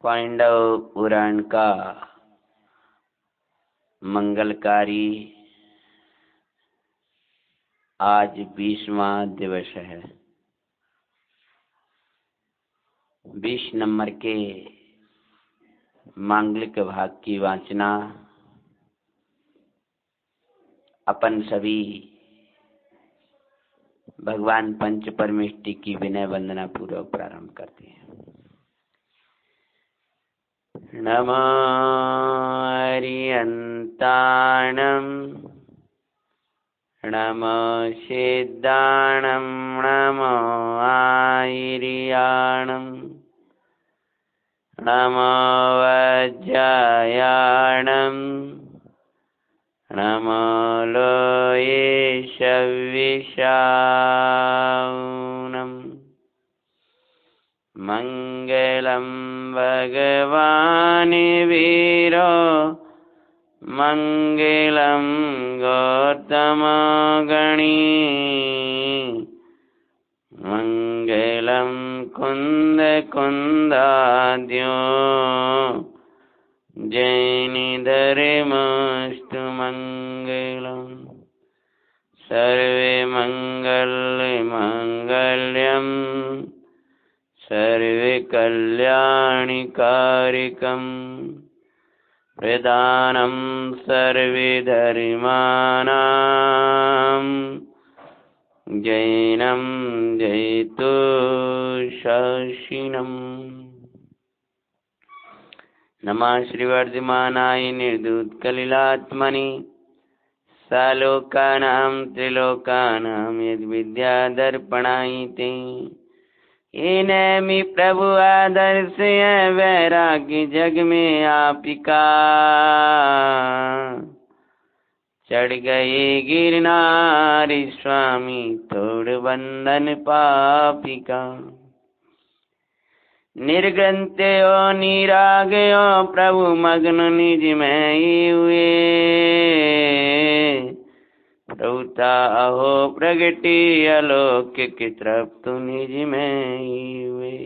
पांडव पुराण का मंगलकारी आज 20वां दिवस है। 20 नंबर के मांगलिक भाग की वाचना अपन सभी भगवान पंच परमेष्टि की विनय वंदना पूर्वक प्रारंभ करते हैं। नमो हरियन्ताणं नमो सिद्धाणं नमो आयर्याणं नमो वज्रायाणं नमो लोये शविषाणं मंगलं भगवान् वीरो मंगलं गौतमगणी मंगलं कुन्दाद्यो जैनिधर्मस्तु मंगलम् सर्वे मंगल्यं सर्वे कल्याणिकारिकं प्रदानं सर्वे धर्माणां जैनं जयतु शशिनम्। नमः श्रीवर्धमानाय निर्दूतकलिलात्मनि सालोकानां त्रिलोकानां यद्विद्यादर्पणायते येनमि प्रभु आदर्शय वैराग्य जग में आपिका चढ़ गए गिरनारी स्वामी तोड़ बंधन पापिका निर्ग्रंथयो निरागयो प्रभु मग्न निज में ही हुए प्रभुता अहो प्रगति अलौकिक तृप्तु निज में ही हुए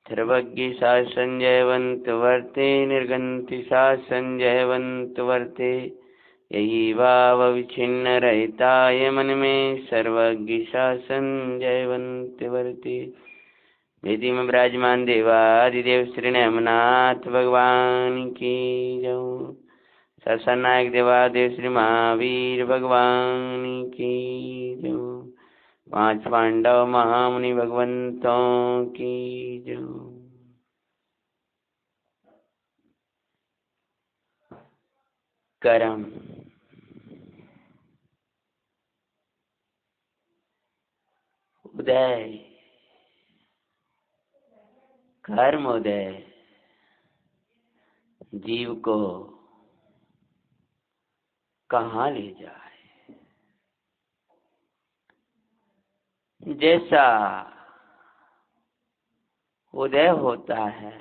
सर्वज्ञ शासन जयवंत वर्ते निर्गंति शासन जयवंत वर्ते यही भाव विच्छिन्न रहताय मन में सर्वज्ञ शासन जयवंत वर्ते। वेदी में विराजमान देवादिदेव श्री नेमनाथ भगवान की जय। सरसनायक देवादेव श्री महावीर भगवान की जय। 5 पांडव महामुनि भगवंतों की जय। कर्म उदय कर्म उदय जीव को कहाँ ले जाए। जैसा उदय होता है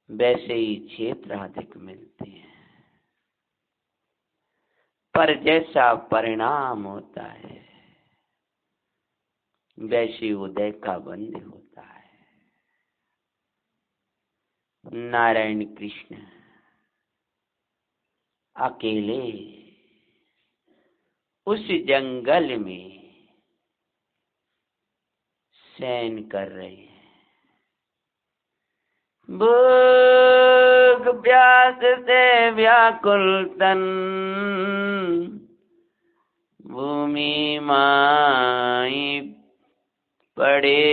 वैसे ही क्षेत्र अधिक मिलते हैं, पर जैसा परिणाम होता है वैसे उदय का बंध होता है। नारायण कृष्ण अकेले उस जंगल में शयन कर रहे हैं। भूख प्यास से व्याकुल तन भूमि माई पड़े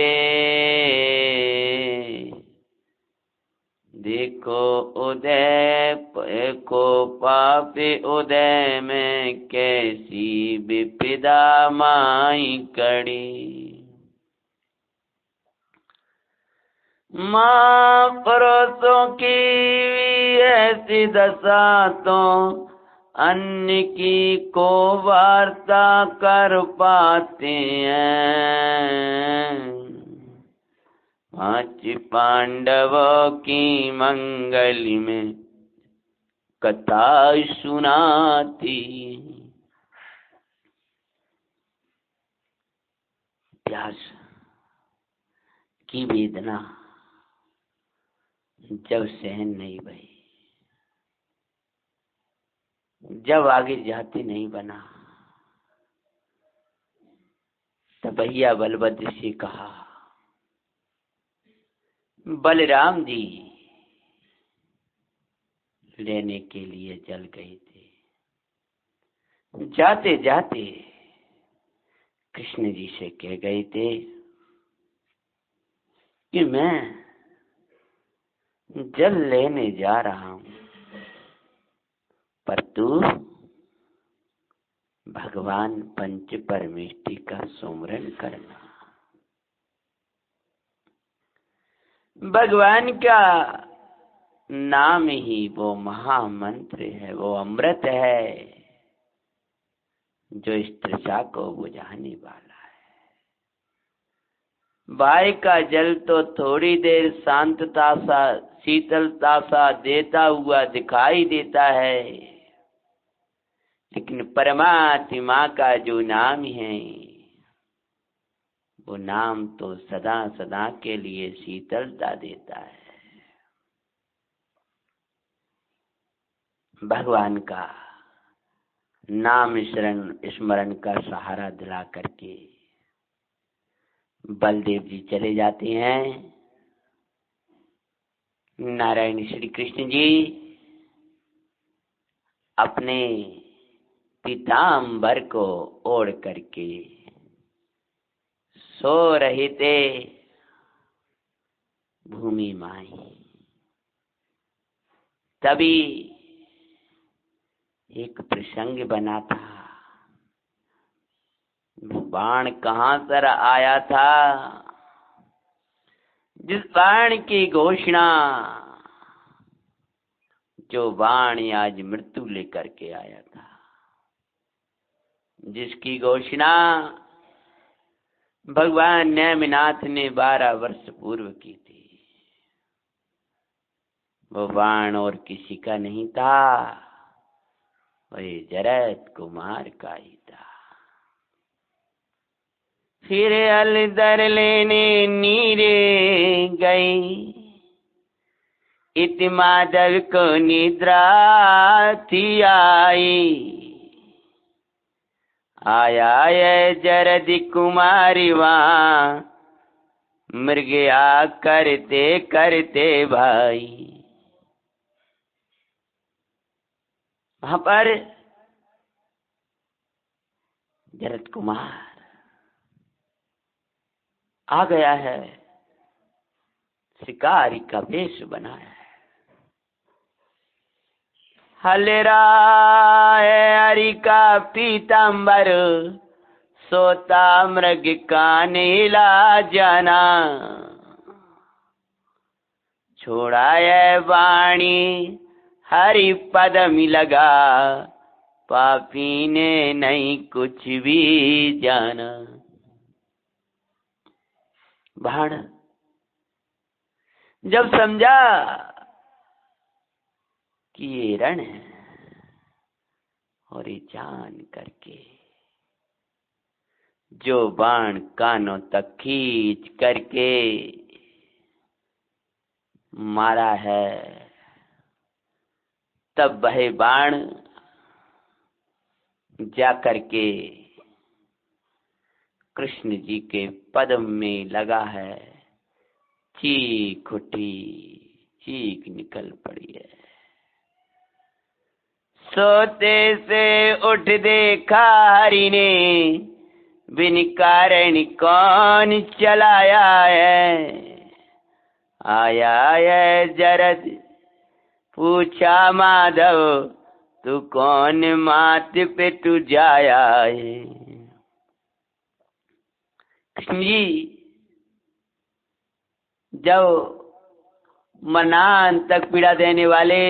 देखो उदय को पापे उदय में कैसी विपदा माई कड़ी। माँ परोसों की ऐसी दशा तो अन्य की को वार्ता कर पाते हैं। 5 पांडवों की मंगल में कथा सुनाती। प्यास की वेदना जब सहन नहीं भई, जब आगे जाते नहीं बना, तब भैया बलभद्र से कहा, बलराम जी लेने के लिए चल गए थे, जाते जाते कृष्ण जी से कह गए थे कि मैं जल लेने जा रहा हूं, पर तू भगवान पंच परमेष्टि का सुमरन करना। भगवान का नाम ही वो महामंत्र है, वो अमृत है जो इस तृषा को बुझाने वाला है। बाय का जल तो थोड़ी देर शांतता सा, शीतलता सा देता हुआ दिखाई देता है, लेकिन परमात्मा का जो नाम है वो नाम तो सदा सदा के लिए शीतलता देता है। भगवान का नाम स्मरण का सहारा दिला करके बलदेव जी चले जाते हैं। नारायण श्री कृष्ण जी अपने पीतांबर को ओढ़ करके सो रहे थे। भूमि माई तभी एक प्रसंग बना था। बाण कहां से आया था? जिस बाण की घोषणा, जो बाण आज मृत्यु लेकर के आया था, जिसकी घोषणा भगवान नेमिनाथ ने 12 वर्ष पूर्व की थी, वो बाण और किसी का नहीं था, वही जरद कुमार का ही था। फिर अलदर लेने नीरे गई, इत माधव को निद्रा थी आई। आया ये जरद कुमारी वहां, मृगया करते करते भाई। वहां पर जरद कुमार आ गया है, शिकारी का वेश बनाया है। हलराय हरि का पीतांबर, सोता मृग का नीला जाना। छोड़ाए वाणी हरि पद में लगा, पापी ने नहीं कुछ भी जाना। बाण जब समझा कि ये रण है, और ये जान करके जो बाण कानों तक खींच करके मारा है, तब वह बाण जा करके कृष्ण जी के पद में लगा है। चीख उठी, चीख निकल पड़ी है। सोते से उठ देखा हरि ने, बिन कारण कौन चलाया है। आया है जरद पूछा माधव, तू कौन मात पे तू जाया है। कृष्ण जी जब मनान तक पीड़ा देने वाले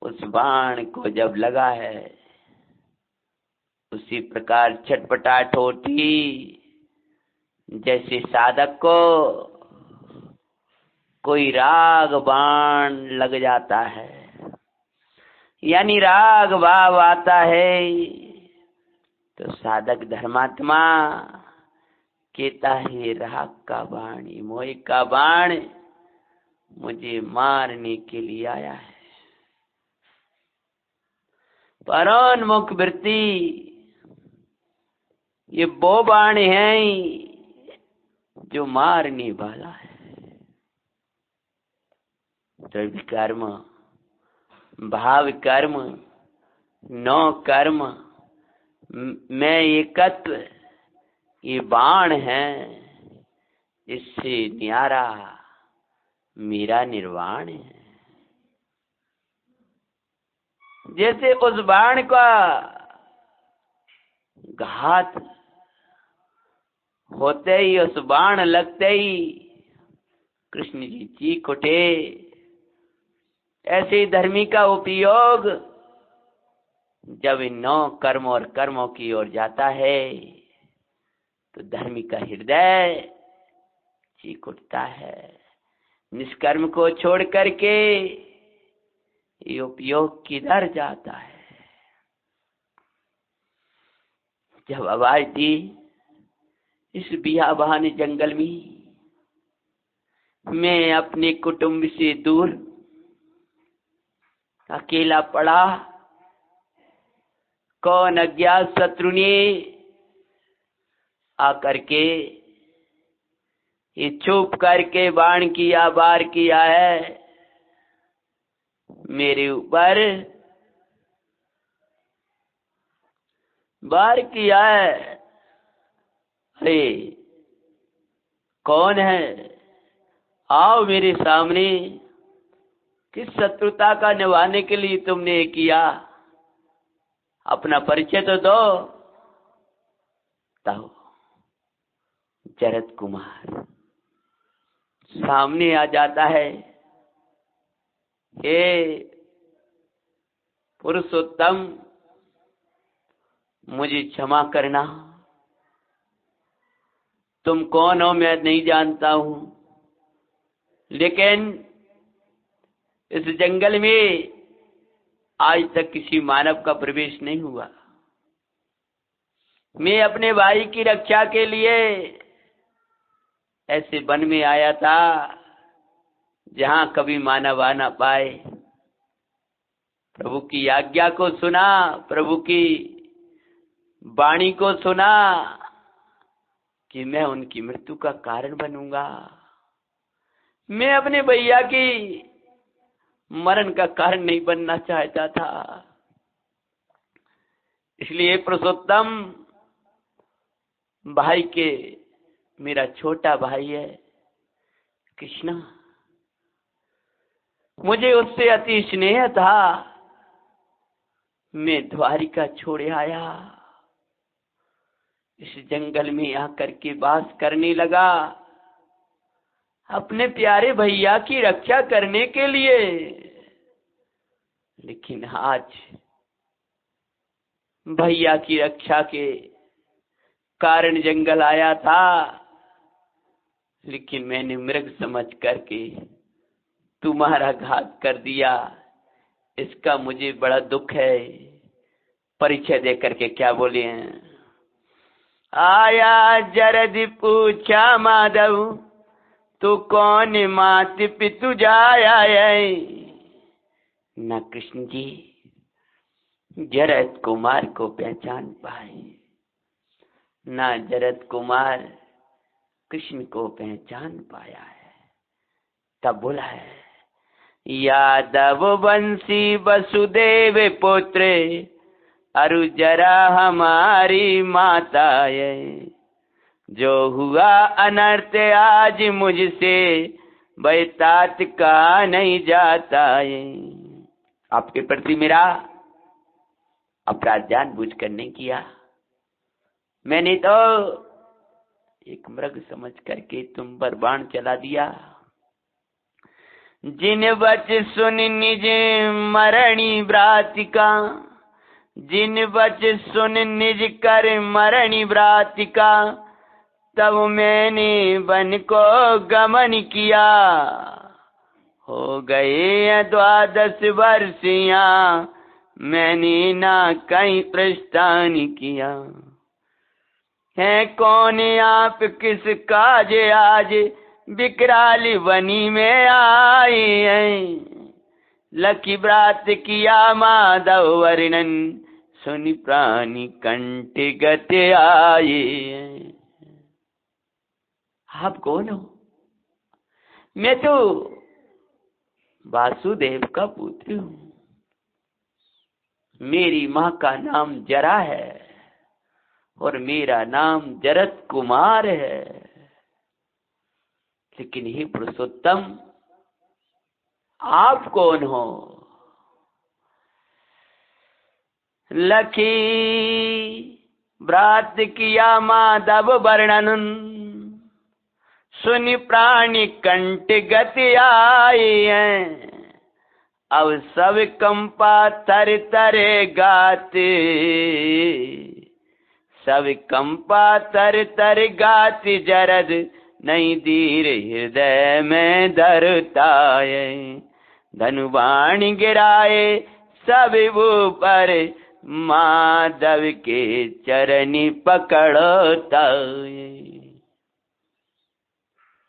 उस बाण को जब लगा है, उसी प्रकार छटपटाहट होती जैसे साधक को कोई राग बाण लग जाता है, यानी राग भाव आता है, तो साधक धर्मात्मा कहता है राग का बाण, मोह का बाण मुझे मारने के लिए आया है। परोन्मुख वृत्ति ये वो बाण है जो मारने वाला है। द्रव्य कर्म, भाव कर्म, नौ कर्म में एकत्व ये बाण है, इससे न्यारा मेरा निर्वाण है। जैसे उस बाण का घात होते ही, उस बाण लगते ही कृष्ण जी चीख उठे। ऐसे ही धर्मी का उपयोग जब इन 9 कर्म और कर्मों की ओर जाता है तो धर्मी का हृदय चीख उठता है। निष्कर्म को छोड़ करके ये उपयोग किधर जाता है। जब आवाज दी इस बियाबान जंगल में मैं अपने कुटुंब से दूर अकेला पड़ा, कौन अज्ञात शत्रु ने आकर के ये चुप करके बाण किया, वार किया है मेरे ऊपर, वार किया है। अरे कौन है, आओ मेरे सामने, किस शत्रुता का निभाने के लिए तुमने किया, अपना परिचय तो दो। तब जरद कुमार सामने आ जाता है। हे पुरुषोत्तम, मुझे क्षमा करना, तुम कौन हो मैं नहीं जानता हूं, लेकिन इस जंगल में आज तक किसी मानव का प्रवेश नहीं हुआ। मैं अपने भाई की रक्षा के लिए ऐसे वन में आया था जहां कभी मानव आ ना पाए। प्रभु की आज्ञा को सुना, प्रभु की वाणी को सुना कि मैं उनकी मृत्यु का कारण बनूंगा। मैं अपने भैया की मरण का कारण नहीं बनना चाहता था। इसलिए पुरुषोत्तम, भाई के, मेरा छोटा भाई है कृष्णा, मुझे उससे अति स्नेह था। मैं द्वारिका छोड़े आया, इस जंगल में आकर के वास करने लगा अपने प्यारे भैया की रक्षा करने के लिए। लेकिन आज भैया की रक्षा के कारण जंगल आया था, लेकिन मैंने मृग समझ करके तुम्हारा घात कर दिया। इसका मुझे बड़ा दुख है। परिचय दे करके क्या बोले हैं, आया जरद पूछा माधव, तू कौन मात पितु जाया है। न कृष्ण जी जरद कुमार को पहचान पाए, ना जरद कुमार कृष्ण को पहचान पाया है। तब बोला है, यादव वंशी वसुदेव पुत्र, अरु जरा हमारी माता है। जो हुआ अनर्थ आज मुझसे, वह तात का नहीं जाता है। आपके प्रति मेरा अपराध जानबूझ कर नहीं किया, मैंने तो एक मृग समझ करके तुम पर बाण चला दिया। जिन बच सुन निज मरणी व्रातिका, जिन बच सुन निज कर मरणी व्रातिका, तब मैंने वन को गमन किया। हो गए 12 वर्षिया, मैंने ना कहीं प्रस्थान किया। है कौन आप किस काज आज विकराल वनी में आए हैं। लखी व्रात किया माधव वर्णन सुनि प्राणी कंठ गत आए हैं। आप कौन हो? मैं तो वासुदेव का पुत्र हूं। मेरी माँ का नाम जरा है और मेरा नाम जरत कुमार है। लेकिन हे पुरुषोत्तम, आप कौन हो? लखी व्रात किया माधव वर्णन सुनि प्राणी कंठ गति आए हैं। अब सब कंपा तर तरे गाते, सब कंपा तर तर गाती जरद नहीं धीर हृदय में धरता है। धनुबाण गिराए सब ऊपर माधव के चरनी पकड़ता है।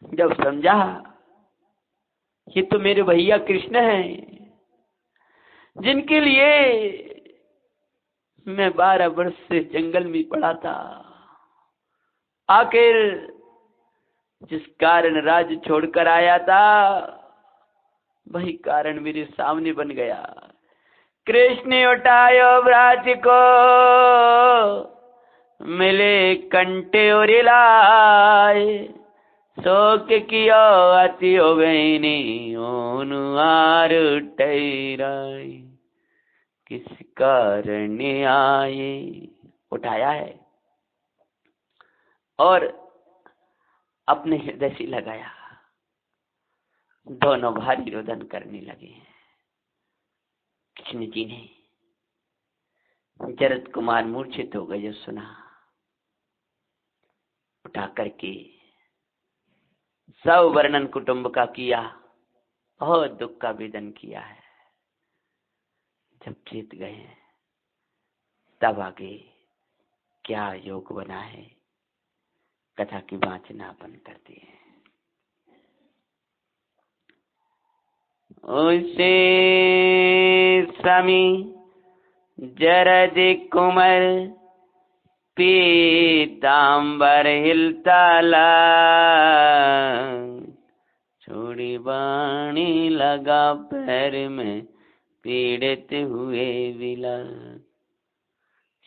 जब समझा ये तो मेरे भैया कृष्ण हैं, जिनके लिए मैं 12 वर्ष से जंगल में पड़ा था। आखिर जिस कारण राज्य छोड़कर आया था वही कारण मेरे सामने बन गया। कृष्ण उठायो व्रात को मिले कंटे और लाए। शोक कियो अति हो गईनी ओनुआर ठहराई। किस कारण आए? उठाया है और अपने हृदय से लगाया। दोनों भारी रोदन करने लगे। कृष्ण जी ने जरत कुमार मूर्छित हो गए सुना। उठा करके सब वर्णन कुटुंब का किया, बहुत दुख का वेदन किया है। जब जीत गए तब आगे क्या योग बना है कथा की वाचना अपन करते हैं। उसे समी जरद कुमर पीतांबर हिलताला। छोड़ी बाणी लगा पैर में पीड़ित हुए विला।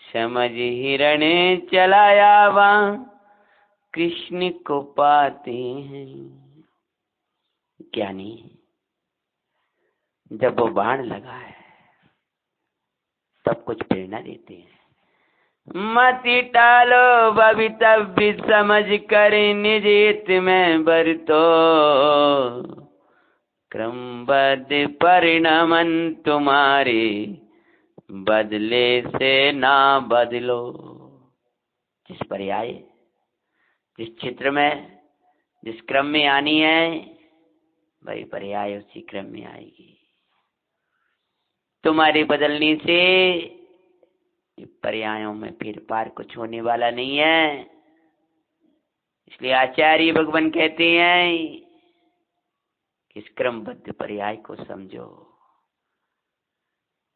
समझ हिरण चलाया वहां कृष्ण को पाते हैं। ज्ञानी जब वो बाण लगा है तब कुछ प्रेरणा देते हैं। मति टालो भवितव्य समझ कर निज हित में बरतो। क्रमबद्ध परिणमन तुम्हारे बदले से ना बदलो। जिस पर्याय जिस क्षेत्र में जिस क्रम में आनी है वही पर्याय उसी क्रम में आएगी। तुम्हारे बदलने से पर्यायों में फिर पार कुछ होने वाला नहीं है। इसलिए आचार्य भगवान कहते हैं कि इस क्रमबद्ध पर्याय को समझो।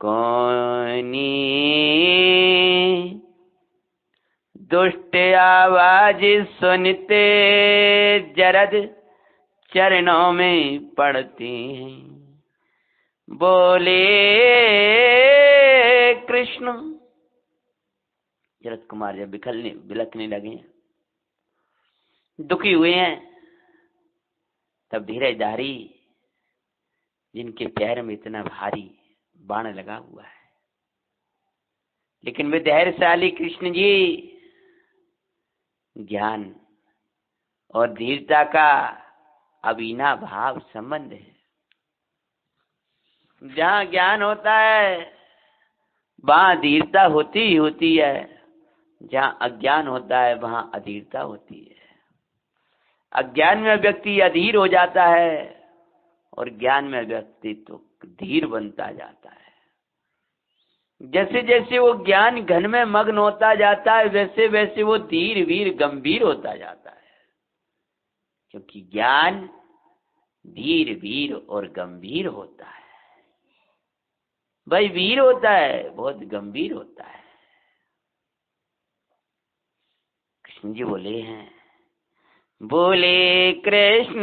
कौनी दुष्ट आवाज सुनते जरद चरणों में पड़ती हैं। बोले कृष्ण। जरद कुमार जब बिलखने लगे, दुखी हुए हैं, तब धीरजधारी जिनके पैर में इतना भारी बाण लगा हुआ है, लेकिन वे धैर्यशाली कृष्ण जी ज्ञान और धीरता का अविना भाव संबंध है। जहां ज्ञान होता है वहां धीरता होती ही होती है। जहां अज्ञान होता है वहां अधीरता होती है। अज्ञान में व्यक्ति अधीर हो जाता है और ज्ञान में व्यक्ति तो धीर बनता जाता है। जैसे जैसे वो ज्ञान घन में मग्न होता जाता है, वैसे वैसे वो धीर वीर गंभीर होता जाता है। क्योंकि ज्ञान धीर वीर और गंभीर होता है। भाई वीर होता है, बहुत गंभीर होता है। कृष्ण जी बोले हैं, बोले कृष्ण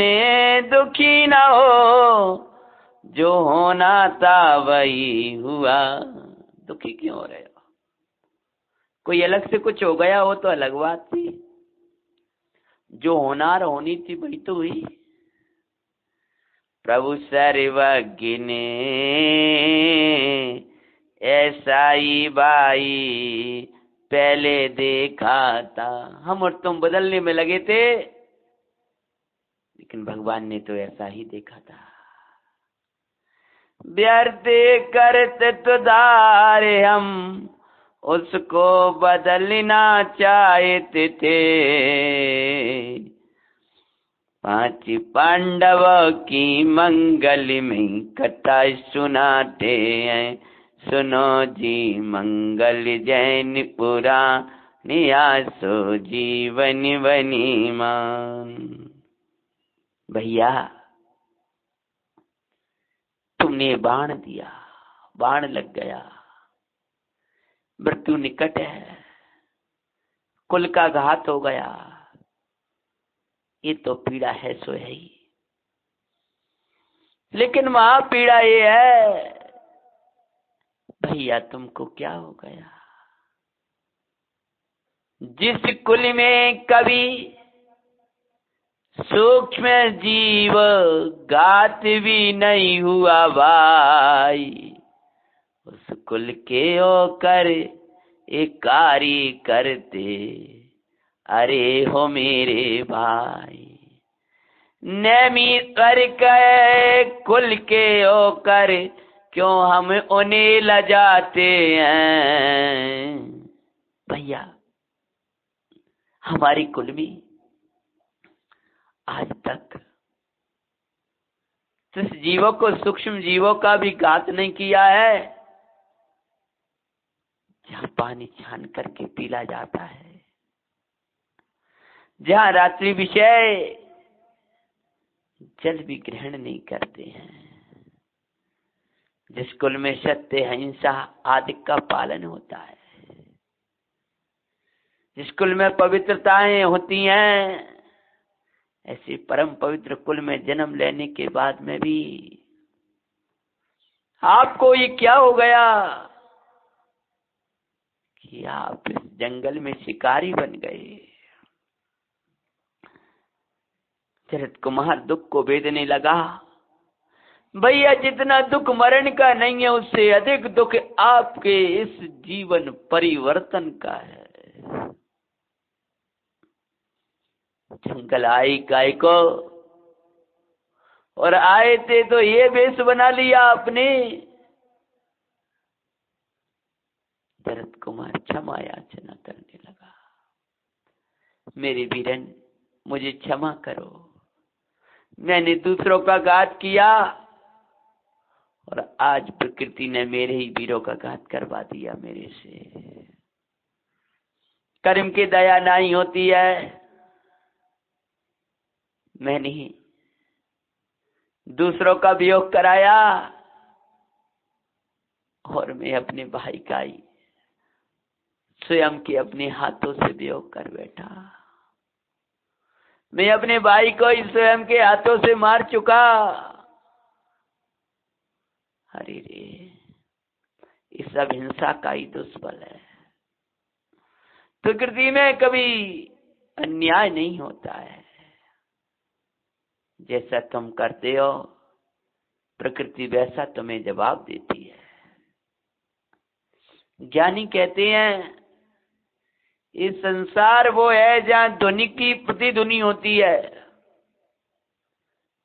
दुखी ना हो, जो होना था वही हुआ। दुखी क्यों हो रहे हो? कोई अलग से कुछ हो गया हो तो अलग बात थी, जो होनार होनी थी वही तो हुई। प्रभु सर्वज्ञ ने ऐसा ही भाई पहले देखा था। हम और तुम बदलने में लगे थे, लेकिन भगवान ने तो ऐसा ही देखा था। व्यर्थ करते तो धारे हम, उसको बदलना चाहते थे। 5 पांडव की मंगल में कथा सुनाते हैं, सुनो जी मंगल जैन पुराण, आसो जीवन बनी मान। भैया तुमने बाण दिया, बाण लग गया, मृत्यु निकट है, कुल का घात हो गया, ये तो पीड़ा है सो है ही। लेकिन महा पीड़ा ये है, भैया तुमको क्या हो गया? जिस कुल में कभी सूक्ष्म जीव घात भी नहीं हुआ भाई, उस कुल के होकर एक कार्य करते, अरे हो मेरे भाई। नैमी कर के कुल के होकर क्यों हम उन्हें लजाते हैं? भैया हमारी कुल में आज तक जिस जीवों को, सूक्ष्म जीवों का भी घात नहीं किया है, जहां पानी छान करके पीला जाता है, जहां रात्रि विषय जल भी ग्रहण नहीं करते हैं, जिस कुल में सत्य अहिंसा आदि का पालन होता है, जिस कुल में पवित्रताएं होती हैं, ऐसे परम पवित्र कुल में जन्म लेने के बाद में भी आपको ये क्या हो गया कि आप इस जंगल में शिकारी बन गए? जरद कुमार दुख को वेदने लगा, भैया जितना दुख मरण का नहीं है, उससे अधिक दुख आपके इस जीवन परिवर्तन का है। जंगल आई गाय को, और आए थे तो ये वेश बना लिया आपने। भरत कुमार क्षमा याचना करने लगा, मेरे वीरन मुझे क्षमा करो, मैंने दूसरों का घात किया और आज प्रकृति ने मेरे ही वीरों का घात करवा दिया मेरे से। कर्म की दया नहीं होती है, मैंने ही दूसरों का वियोग कराया और मैं अपने भाई का ही स्वयं के अपने हाथों से वियोग कर बैठा। मैं अपने भाई को ही स्वयं के हाथों से मार चुका। अरे रे, ये सब हिंसा का ही दुष्फल है। प्रकृति में कभी अन्याय नहीं होता है। जैसा तुम करते हो प्रकृति वैसा तुम्हें जवाब देती है। ज्ञानी कहते हैं ये संसार वो है जहां ध्वनि की प्रतिध्वनि होती है,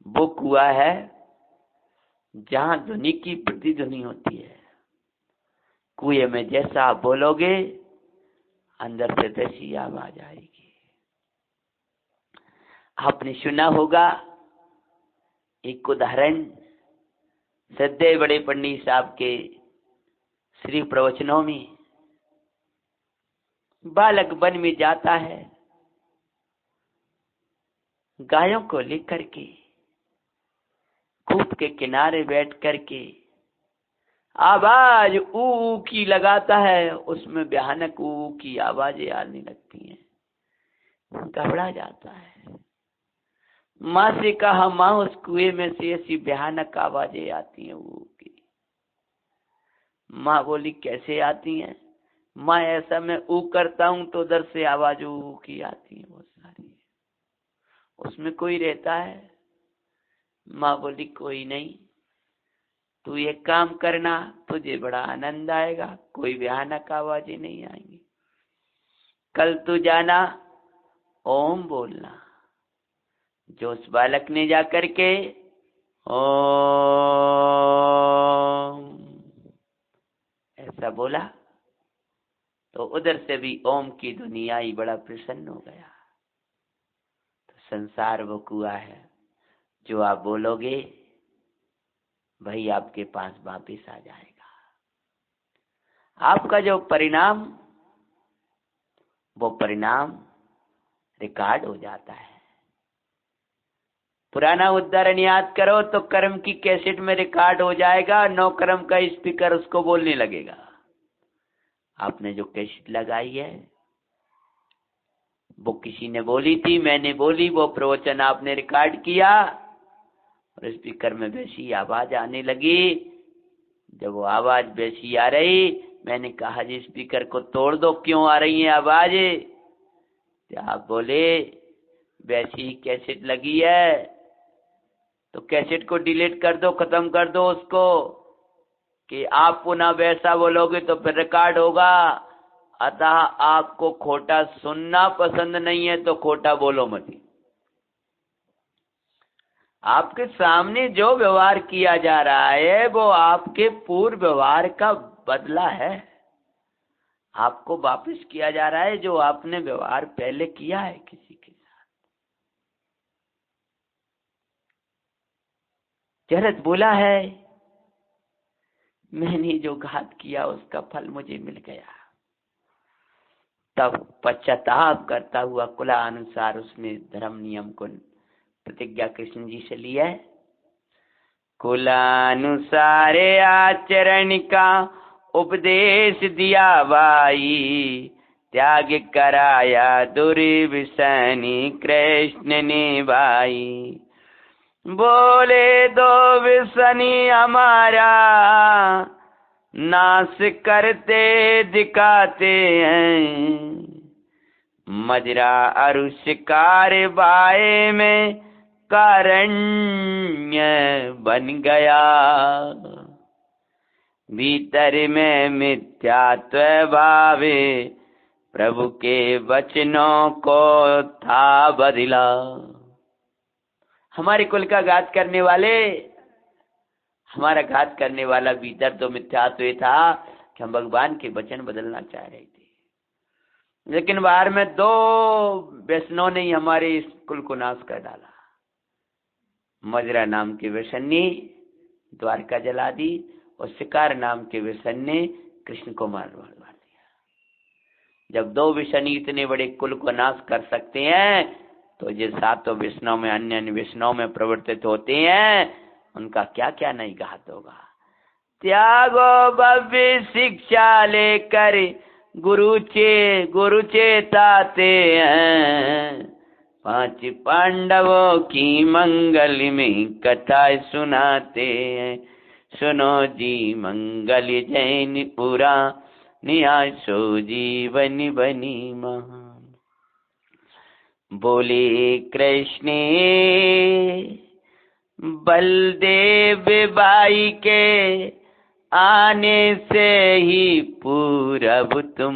वो कुआं है जहां ध्वनि की प्रतिध्वनि होती है। कुएं में जैसा आप बोलोगे अंदर से वैसी आवाज आएगी। आपने सुना होगा एक उदाहरण, सदैव बड़े पंडित साहब के श्री प्रवचनों में बालक वन में जाता है, गायों को लेकर के कूप के किनारे बैठ करके आवाज ऊ की लगाता है, उसमें भयानक ऊ की आवाजें आने लगती हैं। घबरा जाता है। माँ से कहा, माँ उस कुएं में से ऐसी भयानक आवाजें आती हैं ऊ की। माँ बोली कैसे आती हैं? माँ ऐसा मैं ऊ करता हूं तो उधर से आवाज ऊ की आती है बहुत सारी। उसमें कोई रहता है? माँ बोली कोई नहीं, तू एक काम करना, तुझे बड़ा आनंद आएगा, कोई भयानक आवाजें नहीं आएंगी। कल तू जाना, ओम बोलना। जो उस बालक ने जाकर के ओम ऐसा बोला तो उधर से भी ओम की दुनिया ही बड़ा प्रसन्न हो गया। तो संसार वो कुआ है, जो आप बोलोगे वही आपके पास वापिस आ जाएगा। आपका जो परिणाम, वो परिणाम रिकॉर्ड हो जाता है। पुराना उदाहरण याद करो तो कर्म की कैसेट में रिकॉर्ड हो जाएगा, नौ कर्म का स्पीकर उसको बोलने लगेगा। आपने जो कैसेट लगाई है वो किसी ने बोली थी, मैंने बोली, वो प्रवचन आपने रिकॉर्ड किया और स्पीकर में वैसी आवाज आने लगी। जब वो आवाज वैसी आ रही, मैंने कहा जी स्पीकर को तोड़ दो, क्यों आ रही है आवाजें? तो आप बोले वैसी कैसेट लगी है तो कैसेट को डिलीट कर दो, खत्म कर दो उसको, कि आप पुनः वैसा बोलोगे तो फिर रिकॉर्ड होगा। अतः आपको खोटा सुनना पसंद नहीं है तो खोटा बोलो मत। आपके सामने जो व्यवहार किया जा रहा है वो आपके पूर्व व्यवहार का बदला है। आपको वापस किया जा रहा है जो आपने व्यवहार पहले किया है किसी के साथ। जरद बोला है, मैंने जो घात किया उसका फल मुझे मिल गया। तब पश्चाताप करता हुआ कुलानुसार उसने धर्म नियम को प्रतिज्ञा कृष्ण जी से ली है। कुलानुसार आचरण का उपदेश दिया भाई, त्याग कराया दुर्व्यसनी कृष्ण ने भाई। बोले दो व्यसनी हमारा नाश करते दिखाते हैं, मजरा और शिकार बाए में कारण्य बन गया। भीतर में मिथ्यात्व भावे प्रभु के वचनों को था बदला। हमारे कुल का घात करने वाले, हमारा घात करने वाला भीतर तो मिथ्यात्व था कि हम भगवान के वचन बदलना चाह रहे थे, लेकिन बाहर में दो व्यसनों ने हमारे इस कुल को नाश कर डाला। मजरा नाम के व्यसन ने द्वारका जला दी और शिकार नाम के व्यसन ने कृष्ण को मार दिया। जब दो व्यसनी इतने बड़े कुल को नाश कर सकते हैं तो ये सातों व्यसनों में, अन्य अन्य व्यसनों में प्रवर्तित होते हैं, उनका क्या क्या नहीं घात होगा। त्यागो भव्य शिक्षा लेकर गुरु चेताते हैं, पांच पांडवों की मंगल में कथा सुनाते हैं। सुनो जी मंगल जैन पुरा, नियासो जीवन बनी महान। बोले कृष्ण बलदेव बाई के आने से ही पूरब तुम।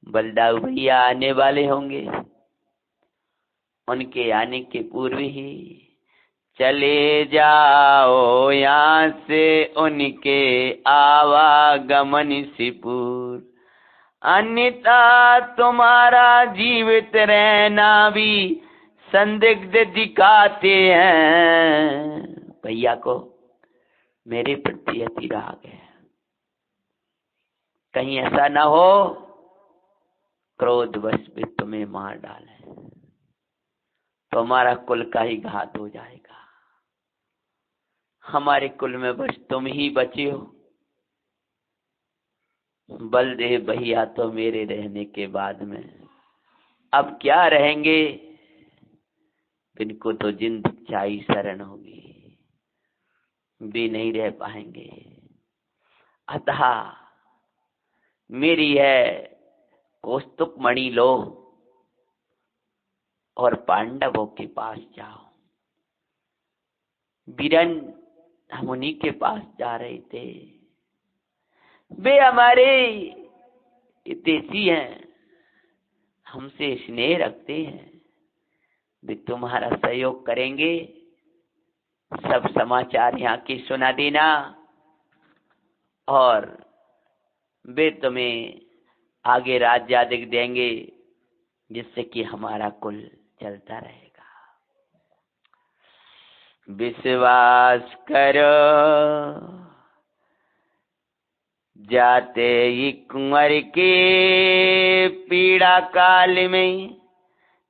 बलदाऊ भैया आने वाले होंगे, उनके आने के पूर्व ही चले जाओ यहाँ से उनके आवागमन से पूर्व, अन्यथा तुम्हारा जीवित रहना भी संदिग्ध दिखाते हैं। भैया को मेरे प्रति अति राग है, कहीं ऐसा ना हो क्रोधवश भी तुम्हें मार डाले, तो हमारा कुल का ही घात हो जाएगा। हमारे कुल में बस तुम ही बचे हो। बलदेव भैया तो मेरे रहने के बाद में अब क्या रहेंगे, इनको तो जिन दीक्षा ही शरण होगी, भी नहीं रह पाएंगे। अतः मेरी है कौस्तुभ मणि लो और पांडवों के पास जाओ। बीरन हम उन्हीं के पास जा रहे थे, वे हमारे हितैषी हैं, हमसे स्नेह रखते हैं, वे तुम्हारा सहयोग करेंगे। सब समाचार यहाँ की सुना देना और वे तुम्हें आगे राज्याधिक देंगे, जिससे कि हमारा कुल चलता रहेगा। विश्वास करो जाते ही कुंवर के पीड़ा काल में,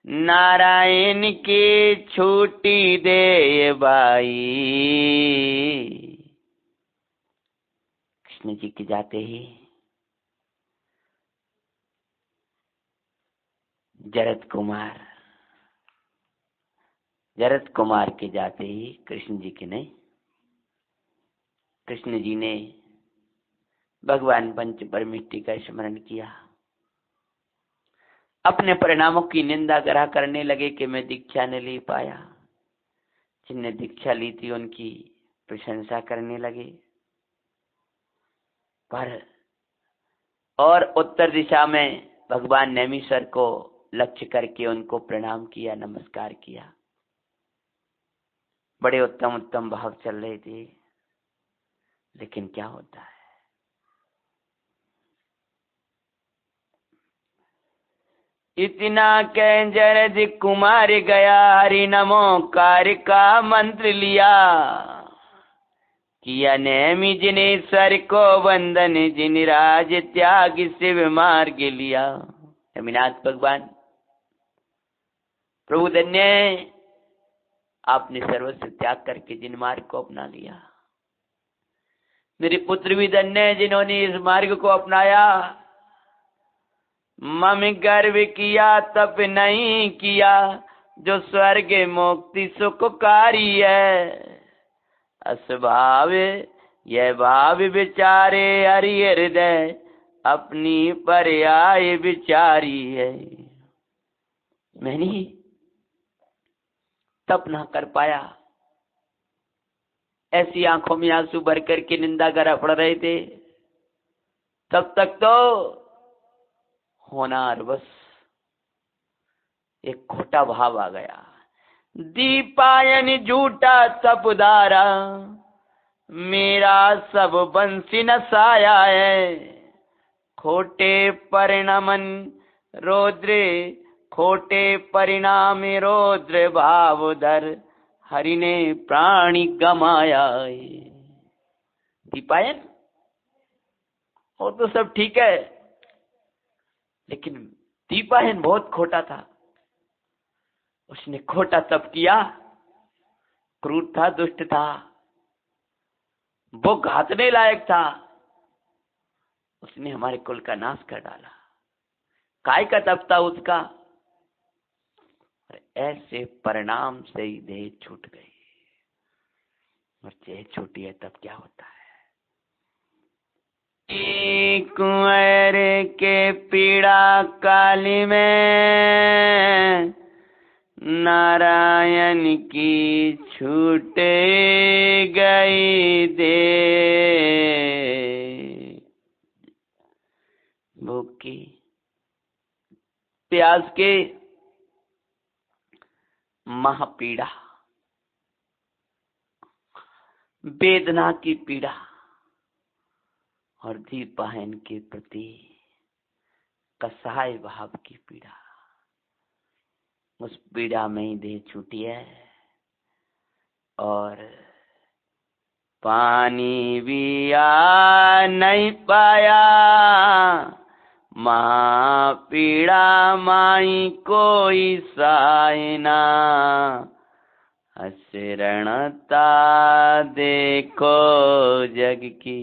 नारायण के छूटी दे भाई। कृष्ण जी के जाते ही जरद कुमार के जाते ही कृष्ण जी के नहीं, कृष्ण जी ने भगवान पंच परमेष्टि का स्मरण किया। अपने परिणामों की निंदा करा करने लगे कि मैं दीक्षा नहीं ले पाया। जिनने दीक्षा ली थी उनकी प्रशंसा करने लगे, पर और उत्तर दिशा में भगवान नेमीश्वर को लक्ष्य करके उनको प्रणाम किया, नमस्कार किया। बड़े उत्तम उत्तम भाव चल रहे थे, लेकिन क्या होता है, इतना कह जरद कुमार गया, हरि नमो कार्य का मंत्र लिया, किया नेमि जिनेश्वर को वंदन, जिन राज त्याग शिव मार्ग लिया। नेमिनाथ भगवान प्रभु धन्य, आपने सर्वस्व त्याग करके जिन मार्ग को अपना लिया। मेरे पुत्र भी धन्य जिन्होंने इस मार्ग को अपनाया। मम गर्व किया तप नहीं किया, जो स्वर्ग मुक्ति सुखकारी है। अस्भाव यह भाव विचारे हरि हृदय, अपनी पर्याय विचारी है। मैंने तप ना कर पाया, ऐसी आंखों में आंसू भर करके निंदा करा पड़ रहे थे, तब तक तो होनार बस एक खोटा भाव आ गया। दीपायन झूठा तपदारा, मेरा सब बंसी नसाया है। खोटे परिणामन रौद्र, खोटे परिणाम रौद्र भाव धर, हरि ने प्राणी गमाया है। दीपायन वो तो सब ठीक है, लेकिन दीपायन बहुत खोटा था। उसने खोटा तप किया, क्रूर था, दुष्ट था, वो घातने लायक था। उसने हमारे कुल का नाश कर डाला। काय का तप था उसका, ऐसे परिणाम से ही देह छूट गई। और देह छूटी है तब क्या होता है। कुंवर के पीड़ा काली में, नारायण की छूट गई दे। भूख की प्यास के महापीड़ा, वेदना की पीड़ा और दीपायन के प्रति कसाय भाव की पीड़ा, उस पीड़ा में ही देह छूटी है और पानी भी आ नहीं पाया, महापीड़ा माई कोई साइना, शरणता देखो जग की।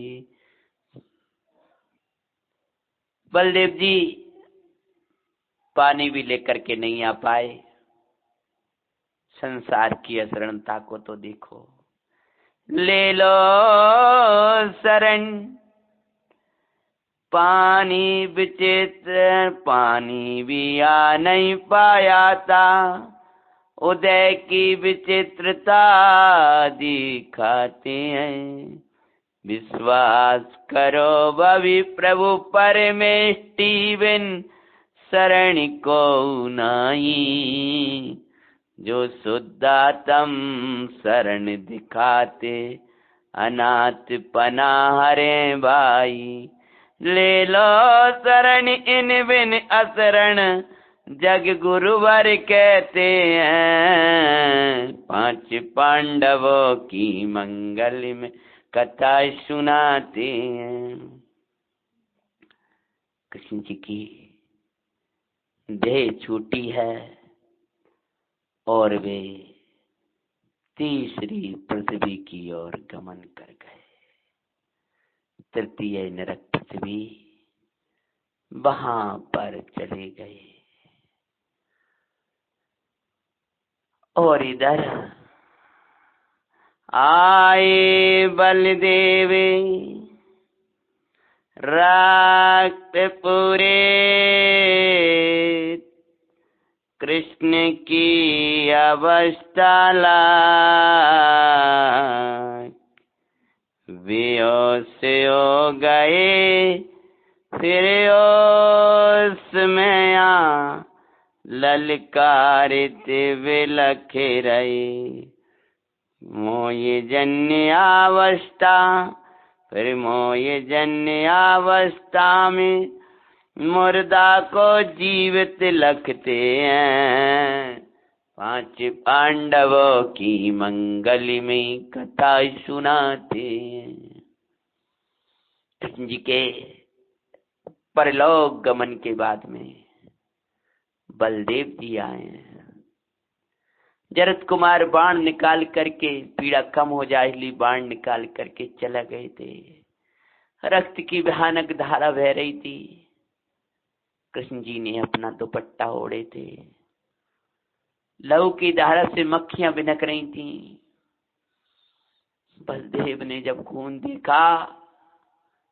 बलदेव जी पानी भी लेकर के नहीं आ पाए, संसार की अशरणता को तो देखो। ले लो शरण पानी विचित्र, पानी भी आ नहीं पाया था, उदय की विचित्रता दिखाते हैं। विश्वास करो भवि प्रभु परमेष्टि बिन शरण को नाई, जो शुद्धात्म शरण दिखाते अनाथ पना हरे भाई। ले लो शरण इन बिन असरण, जग गुरुवर कहते हैं। 5 पांडवों की मंगल में कथा सुनाते हैं। कृष्ण जी की देह छूटी है और वे तीसरी पृथ्वी की ओर गमन कर गए। तृतीय नरक पृथ्वी, वहां पर चले गए। और इधर आए बलदेव रक्त पूरे, कृष्ण की अवस्था लाग, बेहोश हो गए फिर होश में आ, ललकारित विलख रहे। मोय जन्य अवस्था, फिर मोय जन्य अवस्था में मुर्दा को जीवित लखते हैं। 5 पांडवों की मंगल में कथा सुनाते हैं। कृष्ण जी के परलोक गमन के बाद में बलदेव जी आए हैं। जरत कुमार बाण निकाल करके, पीड़ा कम हो जाए इसलिए बाण निकाल करके चला गए थे। रक्त की भयानक धारा बह रही थी। कृष्ण जी ने अपना दुपट्टा ओढ़े थे। लहू की धारा से मक्खियां बिनक रही थी। बलदेव ने जब खून देखा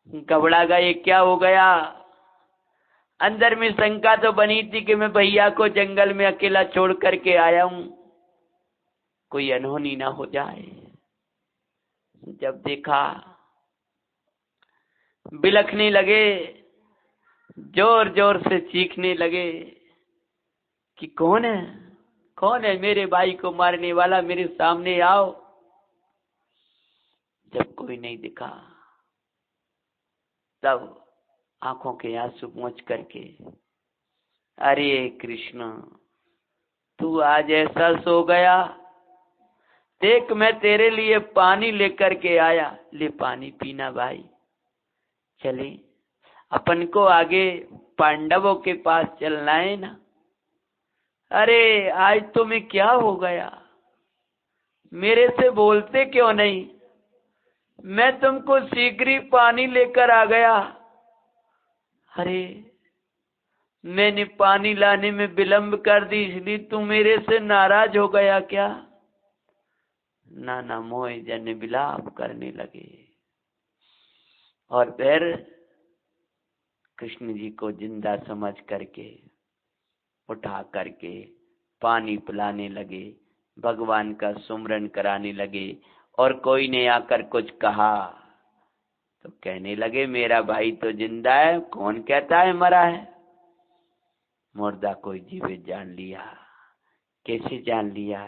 घबरा गए, क्या हो गया। अंदर में शंका तो बनी थी कि मैं भैया को जंगल में अकेला छोड़ करके आया हूं, कोई अनहोनी ना हो जाए। जब देखा बिलखने लगे, जोर जोर से चीखने लगे कि कौन है, कौन है मेरे भाई को मारने वाला, मेरे सामने आओ। जब कोई नहीं दिखा तब आंखों के आंसू पोंछ करके, अरे कृष्ण तू आज ऐसा सो गया, देख मैं तेरे लिए पानी लेकर के आया, ले पानी पीना भाई। चले अपन को आगे पांडवों के पास चलना है ना। अरे आज तुम्हें क्या हो गया, मेरे से बोलते क्यों नहीं, मैं तुमको शीघ्र ही पानी लेकर आ गया। अरे मैंने पानी लाने में विलंब कर दी इसलिए तू मेरे से नाराज हो गया क्या। नाना मोह जन विलाप करने लगे और फिर कृष्ण जी को जिंदा समझ करके उठा करके पानी पिलाने लगे, भगवान का सुमरन कराने लगे। और कोई ने आकर कुछ कहा तो कहने लगे मेरा भाई तो जिंदा है, कौन कहता है मरा है। मुर्दा कोई जीवित जान लिया। कैसे जान लिया।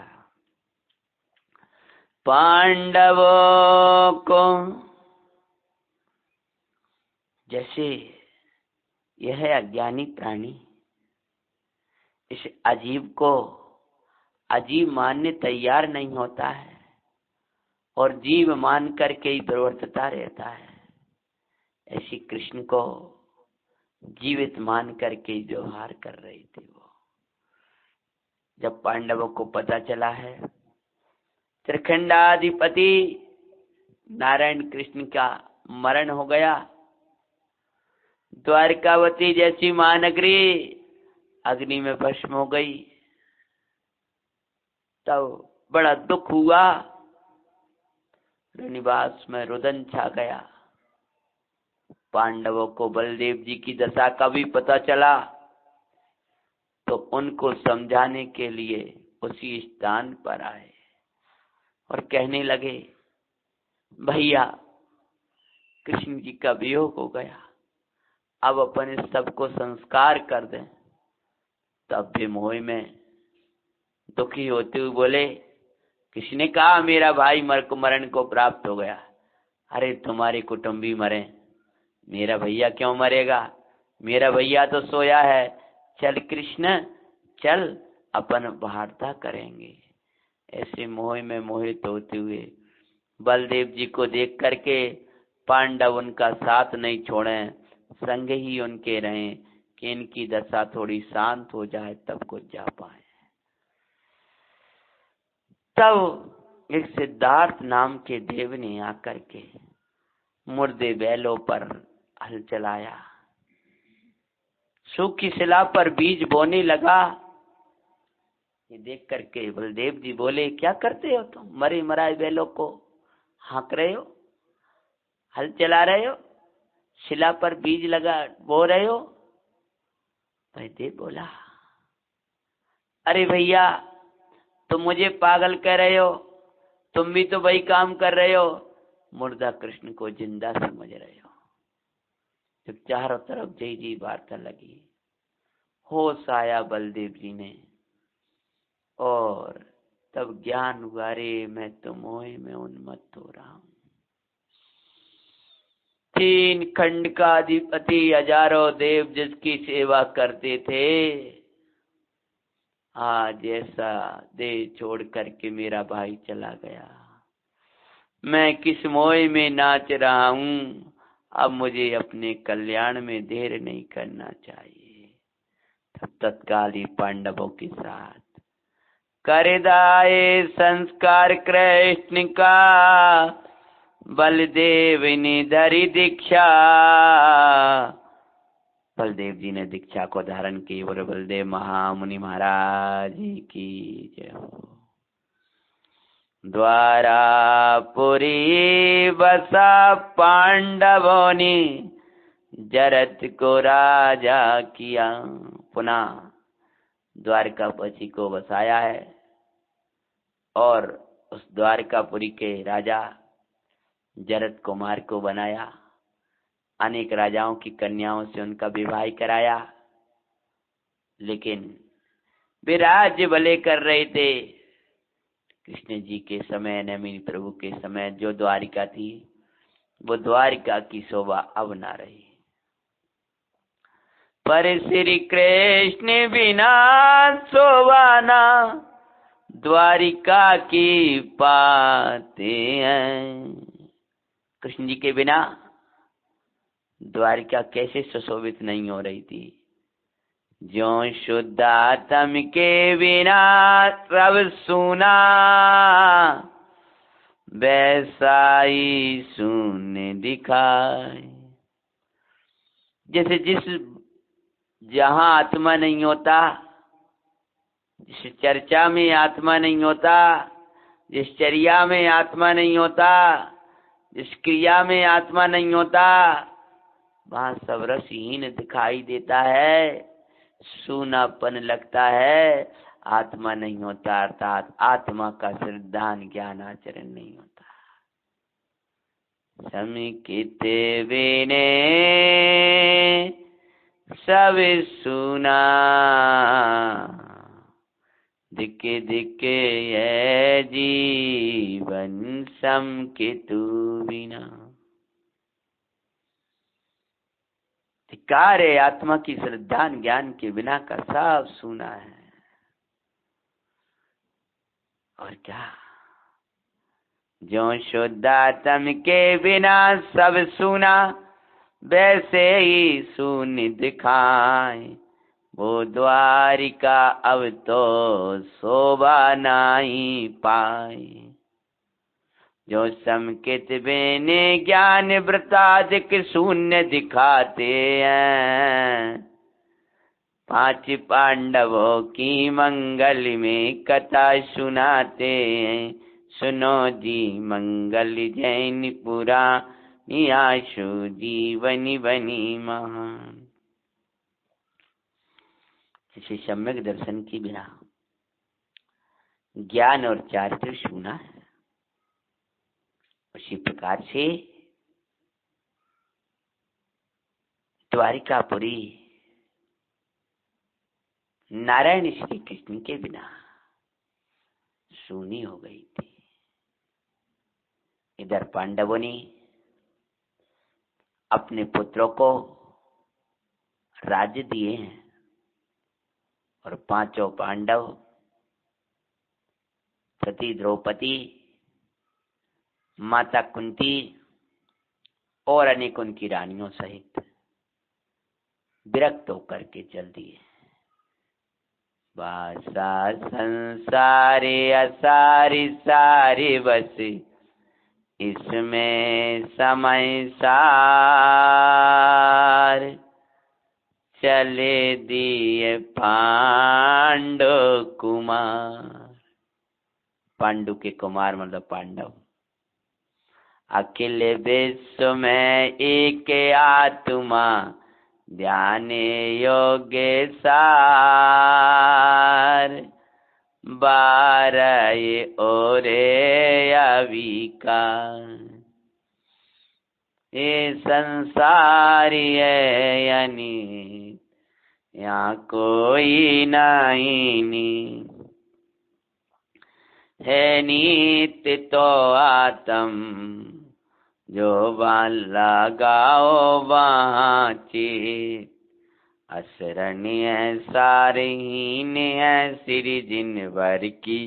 पांडवों को जैसे यह अज्ञानी प्राणी इस अजीब को अजीब मानने तैयार नहीं होता है, और जीव मान करके ही प्रवर्तता रहता है। ऐसी कृष्ण को जीवित मान करके ही व्यवहार कर रही थी वो। जब पांडवों को पता चला है त्रिखंडाधिपति नारायण कृष्ण का मरण हो गया, द्वारकावती जैसी महानगरी अग्नि में भस्म हो गई, तब बड़ा दुख हुआ, निवास में रुदन छा गया। पांडवों को बलदेव जी की दशा का भी पता चला, तो उनको समझाने के लिए उसी स्थान पर आए और कहने लगे, भैया कृष्ण जी का वियोग हो गया, अब अपन इस सबको संस्कार कर दें। तब भी मोह में दुखी होते हुए बोले, किसने कहा मेरा भाई मरण को प्राप्त हो गया? अरे तुम्हारे कुटुंबी मरे, मेरा भैया क्यों मरेगा? मेरा भैया तो सोया है। चल कृष्ण चल, अपन वार्ता करेंगे। ऐसे मोह में मोहित होते हुए बलदेव जी को देख करके पांडव उनका साथ नहीं छोड़े, संग ही उनके रहें कि इनकी दशा थोड़ी शांत हो जाए तब कुछ जा पाए। तब एक सिद्धार्थ नाम के देव ने आकर के मुर्दे बैलों पर हल चलाया, सूखी शिला पर बीज बोने लगा। ये देख करके बलदेव जी बोले, क्या करते हो तुम? मरे मराए बैलों को हाँक रहे हो, हल चला रहे हो, शिला पर बीज लगा बो रहे हो? बलदेव बोला, अरे भैया तुम मुझे पागल कह रहे हो, तुम भी तो वही काम कर रहे हो, मुर्दा कृष्ण को जिंदा समझ रहे हो। जब चारों तरफ जय जी वार्ता लगी, होश आया बलदेव जी ने, और तब ज्ञान हुआ, रे मैं तो मोह में उन्मत्त हो रहा हूं। 3 खंड का अधिपति हजारों देव जिसकी सेवा करते थे, आज ऐसा देह छोड़ करके मेरा भाई चला गया। मैं किस मोह में नाच रहा हूं, अब मुझे अपने कल्याण में देर नहीं करना चाहिए। तब तत्काल ही पांडवों के साथ करदाए संस्कार कृष्ण का, बलदेव ने धरी दीक्षा। बलदेव जी ने दीक्षा को धारण की और बलदेव महामुनि महाराज की जय हो। द्वारापुरी बसा पांडवों ने, जरत को राजा किया। पुनः द्वारकापति को बसाया है और उस द्वारकापुरी के राजा जरत कुमार को बनाया। अनेक राजाओं की कन्याओं से उनका विवाह कराया, लेकिन वे राज्य भले कर रहे थे। कृष्ण जी के समय, नैमिष प्रभु के समय जो द्वारिका थी, वो द्वारिका की शोभा अब ना रही। पर श्री कृष्ण बिना शोभाना, द्वारिका की पाते हैं। कृष्ण जी के बिना द्वारिका कैसे सुशोभित नहीं हो रही थी। जो शुद्धात्म के बिना सब सुना, वैसा ही शून्य दिखाए। जैसे जहां आत्मा नहीं होता, जिस चर्चा में आत्मा नहीं होता, जिस चर्या में आत्मा नहीं होता, जिस क्रिया में आत्मा नहीं होता, वहां सब रसहीन दिखाई देता है, सूनापन लगता है, आत्मा नहीं होता, अर्थात आत्मा का श्रद्धान ज्ञान आचरण नहीं होता। समिकित विने सब सुना, दिके दिके ये जीवन समकितु बिना। धिक्कार है, आत्मा की श्रद्धा ज्ञान के बिना का सब सुना है। और क्या जो शुद्धात्म के बिना सब सुना, वैसे ही शून्य दिखाए। वो द्वारिका अब तो शोभा नहीं पाए। जो समकित बेने ज्ञान वृताधिक शून्य दिखाते हैं। 5 पांडवों की मंगल में कथा सुनाते हैं। सुनो जी मंगल जैन पुरानी, आशु जीवनी बनी महान। जिसे सम्यक दर्शन के बिना ज्ञान और चारित्र सुना है, उसी प्रकार से द्वारिकापुरी नारायण श्री कृष्ण के बिना सूनी हो गई थी। इधर पांडवों ने अपने पुत्रों को राज्य दिए हैं और 5 पांडव सती द्रौपदी, माता कुंती और अनेक उनकी रानियों सहित विरक्त होकर के चल दिए। वासा संसारे असारी सारे बस, इसमें समय सार। चले दिए पांडु कुमार। पांडु के कुमार मतलब पांडव। अखिल विश्व में एक आत्मा, ध्यान योग्य सार। 12 ओरे अविकार। ये संसार है यानी यहाँ कोई नहीं नी। है नित्य तो आत्म, जो बाल लगाओ वहाँ चित। असरण्य सारहीन है श्री जिन वर की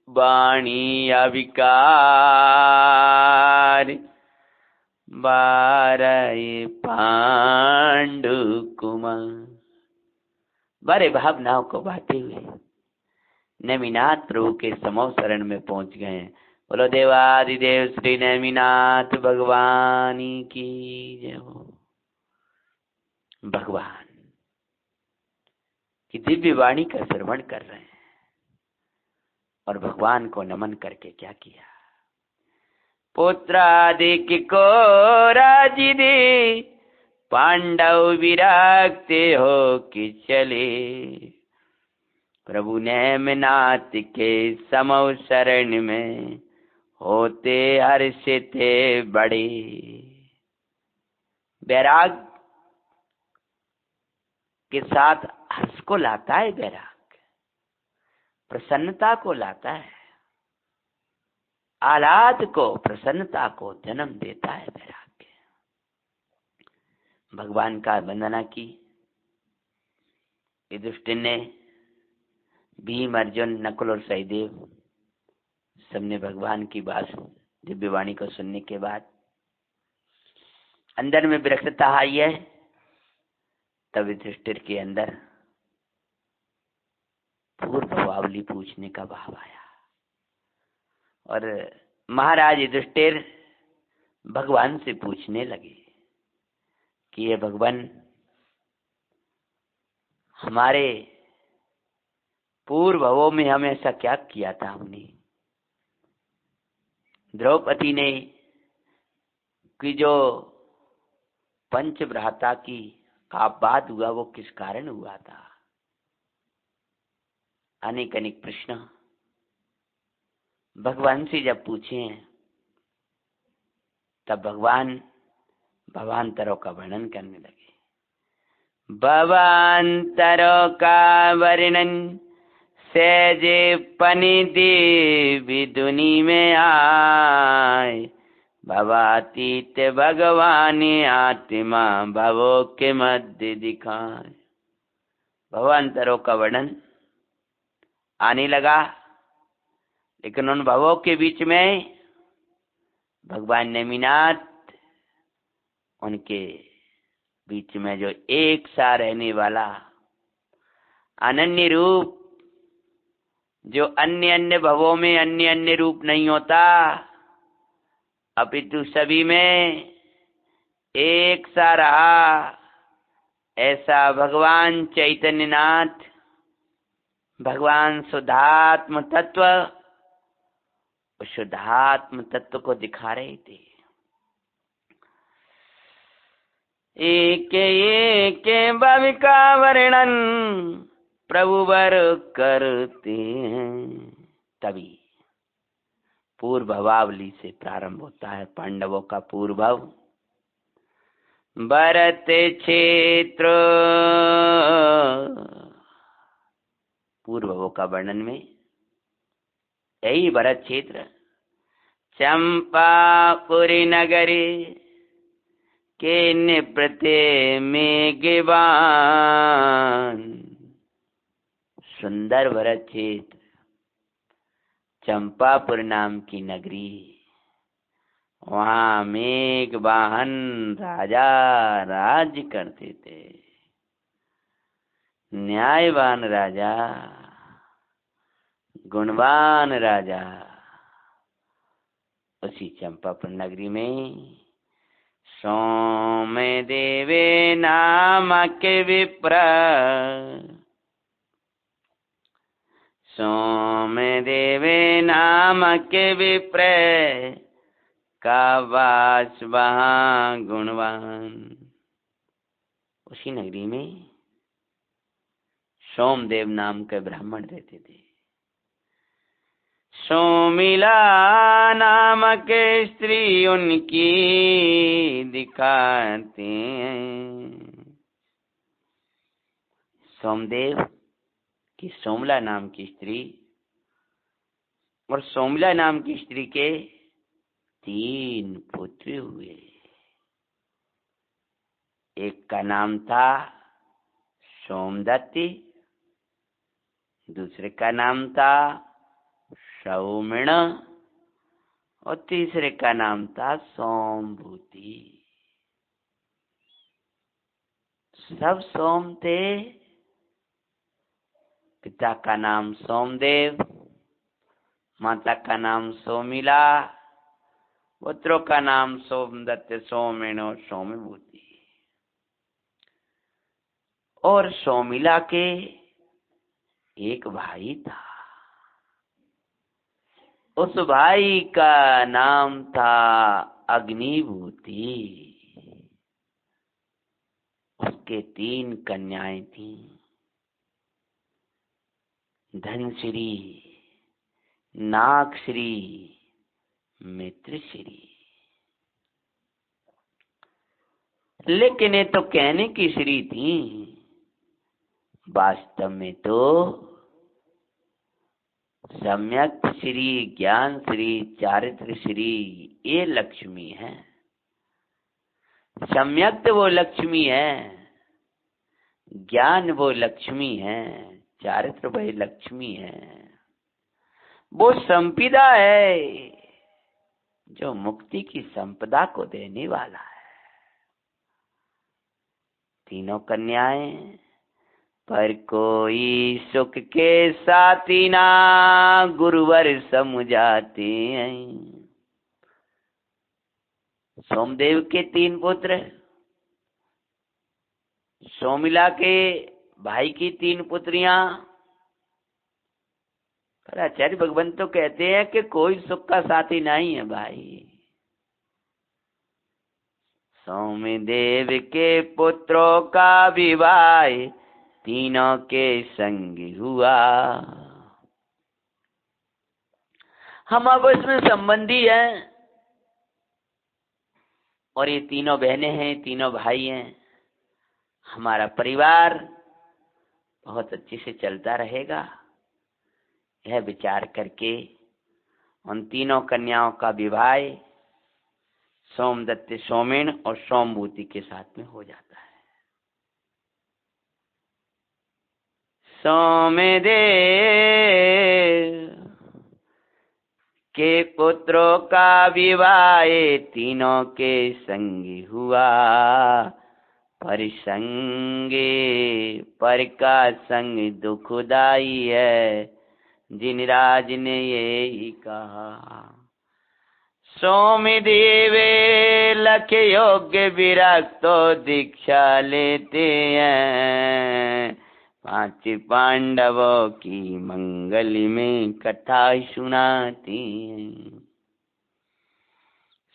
वाणी अविकार। 12 पांडु कुमार। बड़े भावनाओं को बांटे हुए नेमिनाथ प्रभु के समो शरण में पहुंच गए। बोलो देवादिदेव श्री नेमिनाथ भगवान की जय हो। भगवान की दिव्य वाणी का श्रवण कर रहे हैं और भगवान को नमन करके क्या किया। पुत्रादिक को राजी दे, पांडव विरक्त हो कि चले। प्रभु नेमिनाथ के समो शरण में होते हर्षित बड़े। वैराग के साथ हर्ष को लाता है। वैराग प्रसन्नता को लाता है, आह्लाद को, प्रसन्नता को जन्म देता है। वैराग भगवान का वंदना की। युधिष्ठिर ने, भीम, अर्जुन, नकुल और सहदेव सबने भगवान की बात दिव्य वाणी को सुनने के बाद अंदर में विरक्तता आई है। तब युधिष्ठिर के अंदर पूर्व भावावली पूछने का भाव आया और महाराज युधिष्ठिर भगवान से पूछने लगे कि ये भगवान, हमारे पूर्व भवों में हम ऐसा क्या किया था हमने। द्रौपदी ने कि जो पंचभ्राता की अपवाद हुआ वो किस कारण हुआ था। अनेक अनेक प्रश्न भगवान से जब पूछे हैं तब भगवान भवांतरों का वर्णन करने लगे। भवांतरों का वर्णन सहजे पनिधि दुनि में आए। भवातीत भगवान आत्मा भवो के मध्य दिखाए। भवांतरों का वर्णन आने लगा, लेकिन उन भवों के बीच में भगवान नेमिनाथ, उनके बीच में जो एक सा रहने वाला अनन्य रूप, जो अन्य अन्य भवों में अन्य अन्य रूप नहीं होता, अपितु सभी में एक सा रहा, ऐसा भगवान चैतन्यनाथ, भगवान शुद्धात्म तत्व, शुद्धात्म तत्व को दिखा रहे थे। एक एक भव का वर्णन प्रभु वर करते हैं। तभी पूर्व भवावली से प्रारंभ होता है पांडवों का पूर्व भव। भरत क्षेत्र, पूर्व भव का वर्णन में यही भरत क्षेत्र, चंपापुरी नगरी के निपृते मेघवान। सुंदर भरत क्षेत्र, चंपापुर नाम की नगरी, वहां मेघवाहन राजा राज्य करते थे। न्यायवान राजा, गुणवान राजा। उसी चंपापुर नगरी में सोमदेवे नामक विप्र, सोमदेवे नामक विप्र का वास वहां गुणवान। उसी नगरी में सोमदेव नाम के ब्राह्मण रहते थे। सोमिला नामक स्त्री उनकी दिखाते हैं। सोमदेव की सोमला नाम की स्त्री और सोमला नाम की स्त्री के 3 पुत्र हुए। एक का नाम था सोमदत्ती, दूसरे का नाम था सौमिण और तीसरे का नाम था सोमभूति। सब सोम थे। पिता का नाम सोमदेव, माता का नाम सोमिला, पुत्रों का नाम सोमदत्त, सोमिण और सौम्यभूति। और सोमिला के एक भाई था, उस भाई का नाम था अग्निभूति। उसके 3 कन्याएं थीं, धनश्री, नागश्री, मित्रश्री। लेकिन ये तो कहने की श्री थी, वास्तव में तो सम्यक श्री, ज्ञान श्री, चारित्र श्री ये लक्ष्मी है। सम्यक तो वो लक्ष्मी है, ज्ञान वो लक्ष्मी है, चारित्र वही लक्ष्मी है। वो संपदा है जो मुक्ति की संपदा को देने वाला है। 3 कन्याएं, पर कोई सुख के साथी ना गुरुवर समझाते हैं। सोमदेव के 3 पुत्र, सोमिला के भाई की 3 पुत्रियां। पर आचार्य भगवान तो कहते हैं कि कोई सुख का साथी नहीं है भाई। सोमदेव के पुत्रों का विवाह 3 के संग हुआ। हम अब इसमें संबंधी हैं और ये 3 बहनें हैं, 3 भाई हैं। हमारा परिवार बहुत अच्छे से चलता रहेगा, यह विचार करके उन 3 कन्याओं का विवाह सोमदत्त, सोमिन और सोमभूति के साथ में हो जाता है। सोमदेव के पुत्रों का विवाह तीनों के संगी हुआ। पर संगे पर का संग दुखदाई है, जिन राज ने ये ही कहा। सोमदेवे लख योग्य विरक्तो दीक्षा लेते हैं, 5 पांडवों की मंगल में कथा सुनाती हैं।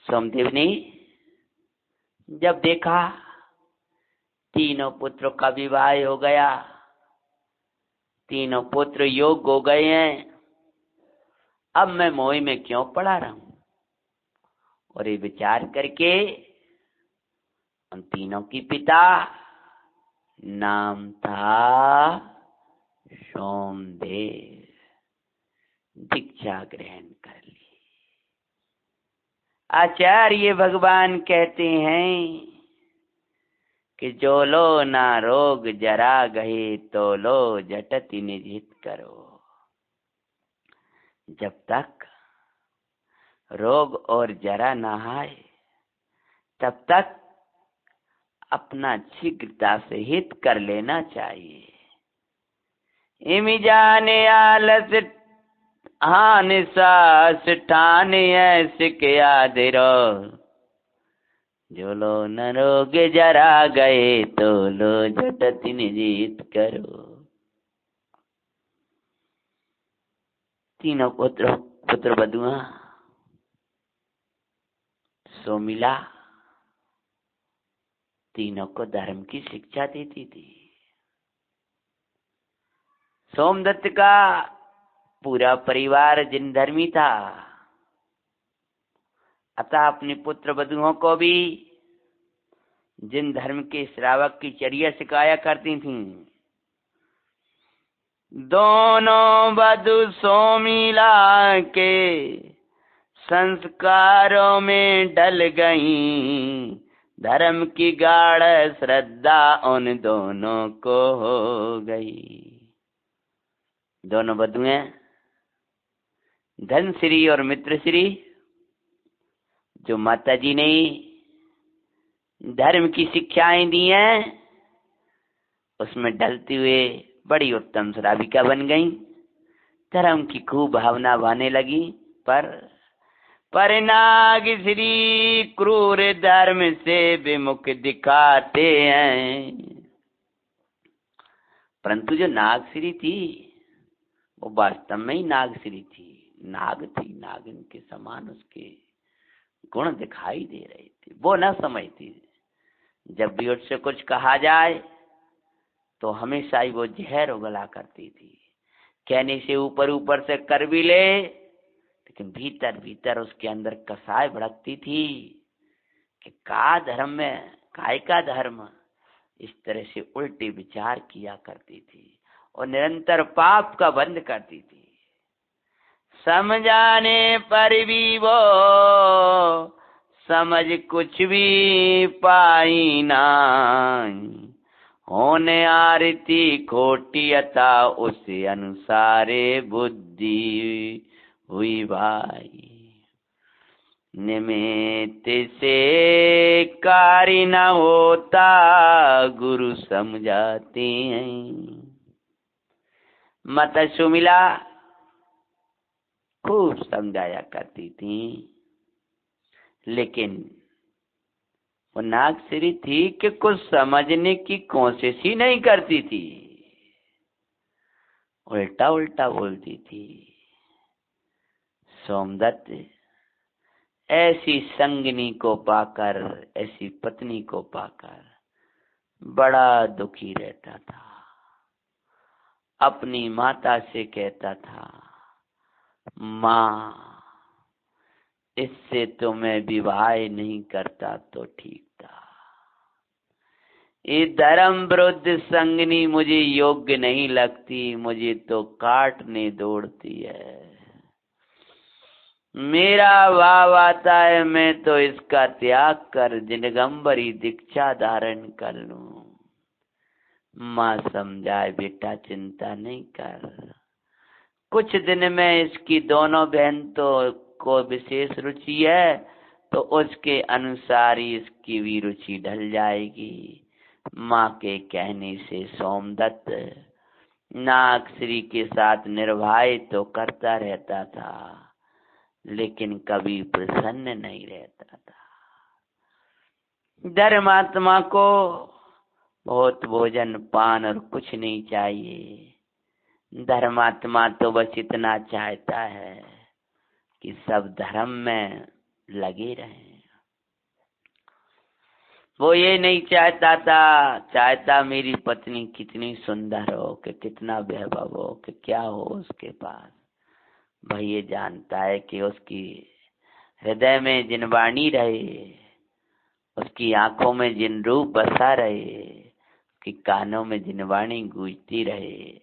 सोमदेव ने जब देखा तीनों पुत्रों का विवाह हो गया, तीनों पुत्र योग्य हो गए हैं, अब मैं मोह में क्यों पड़ा रहूं। और ये विचार करके उन तीनों की पिता नाम था सोमदेव, दीक्षा ग्रहण कर ली। आचार्य भगवान कहते हैं कि जो लो ना रोग जरा गए, तो लो जटति निजित करो। जब तक रोग और जरा ना आए तब तक अपना शीघ्रता से हित कर लेना चाहिए। इमि जाने आलस हान सास ठान ऐसे के आदिरो, जो लो न रोग जरा गए, तो लो झटति निजीत करो। तीनों पुत्र बधुआ सोमिला तीनों को धर्म की शिक्षा देती थी। सोमदत्त का पूरा परिवार जिन धर्मी था, अतः अपने पुत्र बधुओं को भी जिन धर्म के श्रावक की चर्या सिखाया करती थीं। दोनों वधु सोमिला के संस्कारों में डल गईं, धर्म की गाढ़ श्रद्धा उन दोनों को हो गई। दोनों वधुएं धनश्री और मित्रश्री, जो माता जी ने धर्म की शिक्षाएं दी हैं, उसमें ढलते हुए बड़ी उत्तम श्राविका बन गई। धर्म की खूब भावना बहाने लगी। पर नाग श्री क्रूर धर्म से विमुख दिखाते हैं। परंतु जो नागश्री थी वो वास्तव में ही नागश्री थी, नाग थी, नागिन के समान उसके गुण दिखाई दे रहे थे। वो न समझती, जब भी उससे कुछ कहा जाए तो हमेशा ही वो जहर उगला करती थी। कहने से ऊपर ऊपर से कर भी ले, लेकिन भीतर भीतर उसके अंदर कसाय भड़कती थी कि का धर्म में काय का धर्म। इस तरह से उल्टे विचार किया करती थी और निरंतर पाप का बंद करती थी। समझाने पर भी वो समझ कुछ भी पाई ना, होने आरती खोटी अता उसे अनुसारे बुद्धि हुई भाई। निमित्त से कार्य न होता, गुरु समझाते हैं। माता सुमिला खूब समझाया करती थी, लेकिन वो नागश्री थी कि कुछ समझने की कोशिश ही नहीं करती थी, उल्टा उल्टा बोलती थी। सोमदत्त ऐसी संगिनी को पाकर, ऐसी पत्नी को पाकर बड़ा दुखी रहता था। अपनी माता से कहता था, माँ इससे तो मैं विवाह नहीं करता तो ठीक था। ये धर्म विरुद्ध संगिनी मुझे योग्य नहीं लगती, मुझे तो काटने दौड़ती है। मेरा भाव आता है मैं तो इसका त्याग कर दिगंबरी दीक्षा धारण कर लूं। माँ समझाए, बेटा चिंता नहीं कर, कुछ दिन में इसकी दोनों बहन तो को विशेष रुचि है तो उसके अनुसार ही इसकी भी रुचि ढल जाएगी। माँ के कहने से सोमदत्त नागश्री के साथ निर्वाह तो करता रहता था, लेकिन कभी प्रसन्न नहीं रहता था। धर्मात्मा को बहुत भोजन पान और कुछ नहीं चाहिए। धर्मात्मा तो बस इतना चाहता है कि सब धर्म में लगे रहें। वो ये नहीं चाहता मेरी पत्नी कितनी सुंदर हो, कि कितना वैभव हो, कि क्या हो उसके पास। भाई ये जानता है कि उसकी हृदय में जिन वाणी रहे, उसकी आंखों में जिन रूप बसा रहे, उसकी कानों में जिन वाणी गूंजती रहे,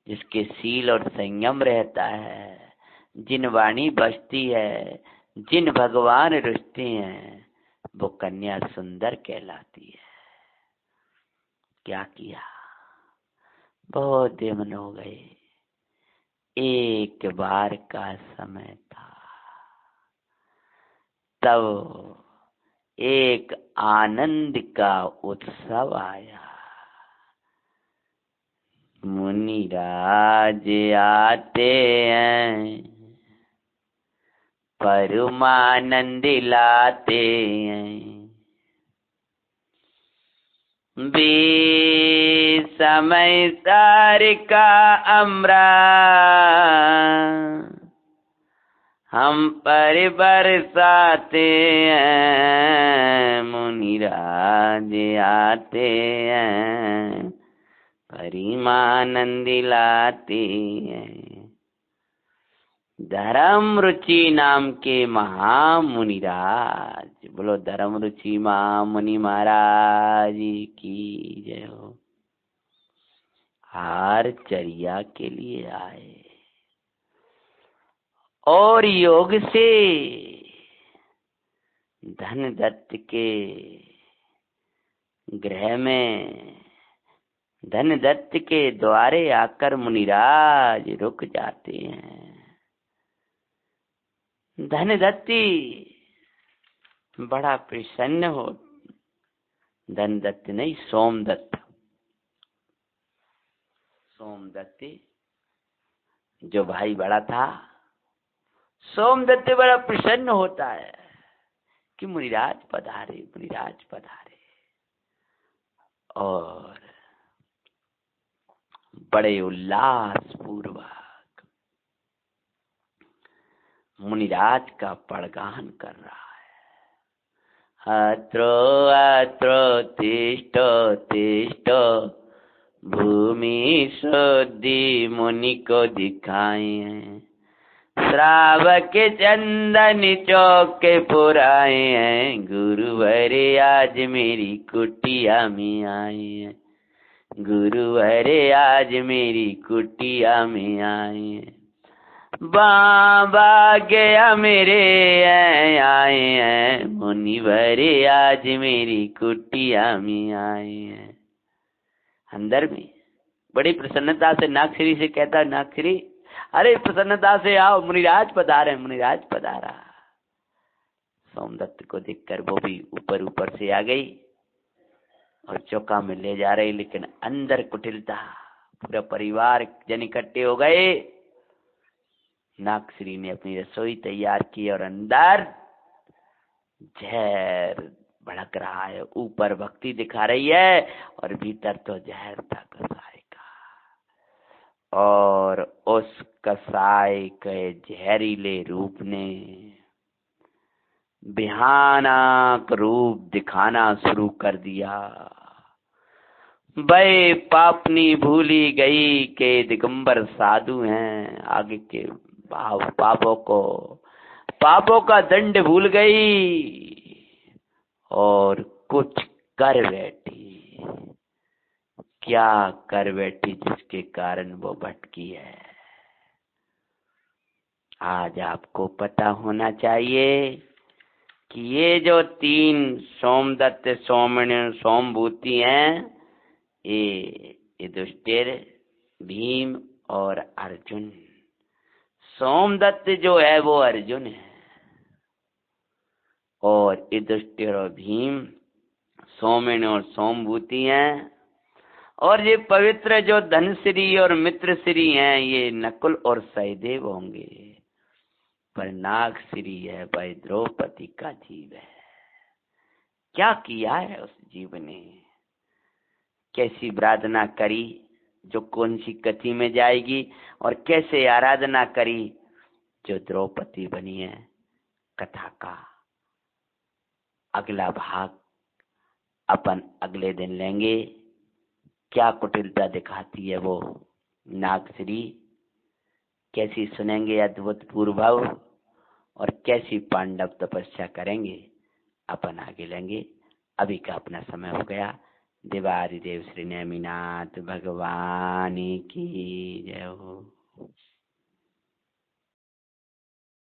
जिसके शील और संयम रहता है, जिन वाणी बसती है, जिन भगवान रुचते हैं, वो कन्या सुंदर कहलाती है। क्या किया, बहुत दिन हो गए। एक बार का समय था, तब एक आनंद का उत्सव आया। मुनिराज आते हैं, परमानंद लाते हैं। बे समय सार का अमरा हम पर बरसाते हैं। मुनिराज आते हैं, परिमानंद लाते हैं। धर्म रुचि नाम के महामुनिराज, बोलो धर्म रुचि महामुनि महाराज की जय हो। हार चर्या के लिए आए और योग से धनदत्त के गृह में, धनदत्त के द्वारे आकर मुनिराज रुक जाते हैं। धनदत्ती बड़ा प्रसन्न हो, धनदत्त नहीं सोमदत्त, सोमदत्ती जो भाई बड़ा था, सोमदत्त बड़ा प्रसन्न होता है कि मुनिराज पधारे, मुनिराज पधारे। और बड़े उल्लास पूर्वक मुनिराज का पड़गान कर रहा है। अत्रो अत्रो तिष्ठ तिष्ठ, भूमि शुद्धि मुनि को दिखाए। श्रावक चंदन चौक पुराए हैं, गुरुवर आज मेरी कुटिया में आए हैं। गुरुवर आज मेरी कुटिया में आए हैं। बाबा गया मेरे आए हैं, मुनिवर आज मेरी कुटिया में आए हैं। अंदर में बड़ी प्रसन्नता से नागश्री से कहता, नागश्री अरे प्रसन्नता से आओ, मुनिराज पधारे, मुनिराज पधारा। सोमदत्त को देखकर वो भी ऊपर ऊपर से आ गई और चौका में ले जा रही, लेकिन अंदर कुटिलता। पूरा परिवार जन इकट्ठे हो गए। नागश्री ने अपनी रसोई तैयार की और अंदर जहर भड़क रहा है। ऊपर भक्ति दिखा रही है और भीतर तो जहर था कसाई का। और उस कसाई के जहरीले रूप ने भयानक रूप दिखाना शुरू कर दिया। वे पापनी भूली गई के दिगंबर साधु हैं, आगे के पापों का दंड भूल गई और कुछ कर बैठी। क्या कर बैठी जिसके कारण वो भटकी है। आज आपको पता होना चाहिए कि ये जो तीन सोमदत्त, सोमण्य, सोमभूति हैं, ये युधिष्ठिर, भीम और अर्जुन। सोमदत्त जो है वो अर्जुन है और युधिष्ठिर और भीम सौमिन और सोमभूति हैं, और ये पवित्र जो धनश्री और मित्रश्री हैं ये नकुल और सहदेव होंगे। पर नागश्री है भाई द्रौपदी का जीव है। क्या किया है उस जीव ने, कैसी आराधना करी जो कौन सी गति में जाएगी, और कैसे आराधना करी जो द्रौपदी बनी है। कथा का अगला भाग अपन अगले दिन लेंगे। क्या कुटिलता दिखाती है वो नागश्री, कैसी सुनेंगे अद्भुत पूर्वभाव, और कैसी पांडव तपस्या करेंगे अपन आगे लेंगे। अभी का अपना समय हो गया। देवादिदेव श्री नेमिनाथ भगवान की जय हो।